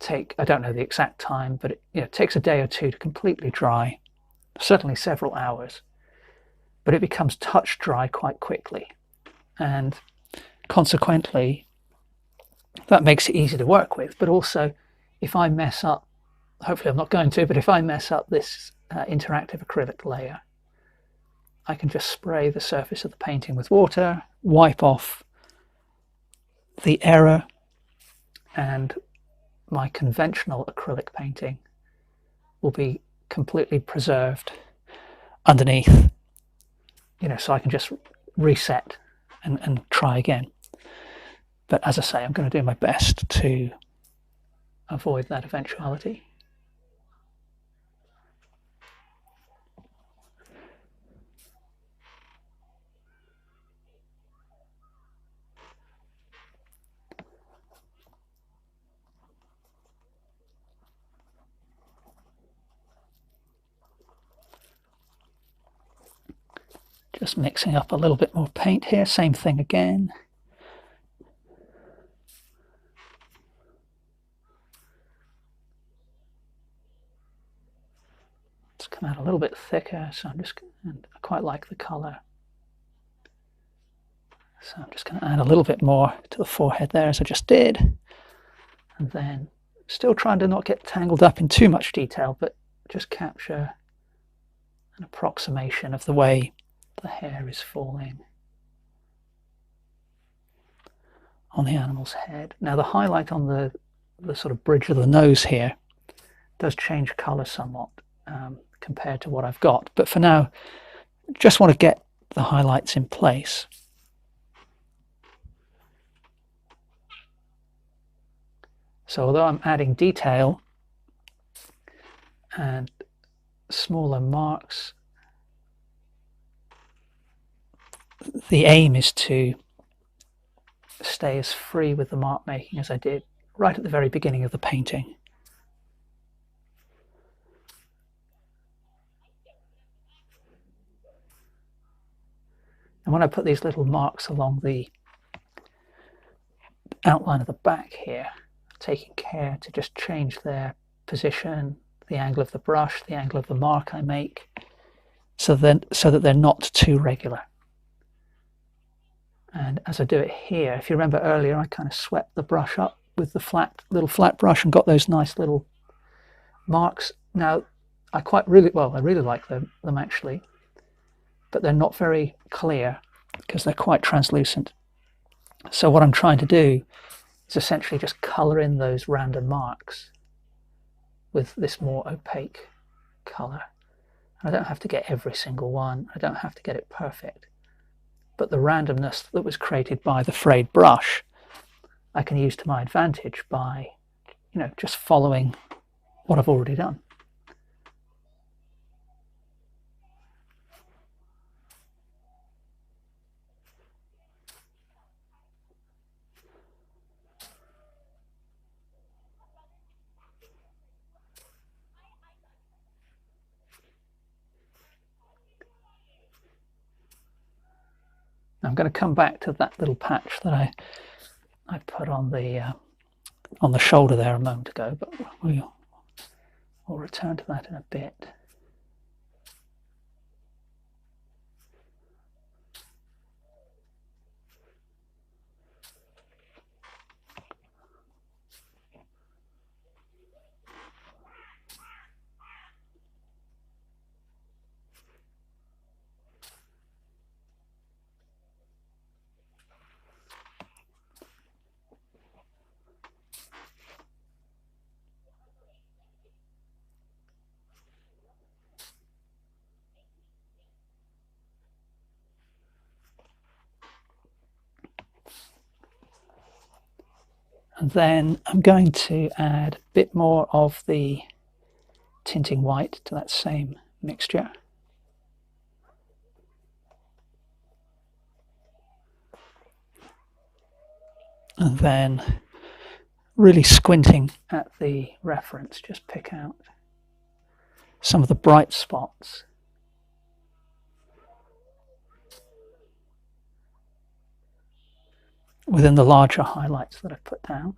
take, I don't know the exact time, but it takes a day or two to completely dry, certainly several hours, but it becomes touch dry quite quickly, and consequently that makes it easy to work with. But also, if I mess up, hopefully I'm not going to, but if I mess up this interactive acrylic layer, I can just spray the surface of the painting with water, wipe off the error, and my conventional acrylic painting will be completely preserved underneath, so I can just reset and try again. But as I say, I'm going to do my best to avoid that eventuality. Just mixing up a little bit more paint here, same thing again. It's come out a little bit thicker, so and I quite like the colour. So I'm just going to add a little bit more to the forehead there, as I just did. And then still trying to not get tangled up in too much detail, but just capture an approximation of the way the hair is falling on the animal's head. Now the highlight on the sort of bridge of the nose here does change colour somewhat compared to what I've got, but for now just want to get the highlights in place. So although I'm adding detail and smaller marks, the aim is to stay as free with the mark making as I did right at the very beginning of the painting. And when I put these little marks along the outline of the back here, taking care to just change their position, the angle of the brush, the angle of the mark I make, so that they're not too regular. And as I do it here, if you remember earlier, I kind of swept the brush up with the little flat brush and got those nice little marks. Now, I really like them actually, but they're not very clear because they're quite translucent. So what I'm trying to do is essentially just colour in those random marks with this more opaque colour. I don't have to get every single one, I don't have to get it perfect, but the randomness that was created by the frayed brush I can use to my advantage by just following what I've already done. I'm going to come back to that little patch that I put on the shoulder there a moment ago, but we'll return to that in a bit. And then I'm going to add a bit more of the tinting white to that same mixture. And then really squinting at the reference, just pick out some of the bright spots. Within the larger highlights that I've put down.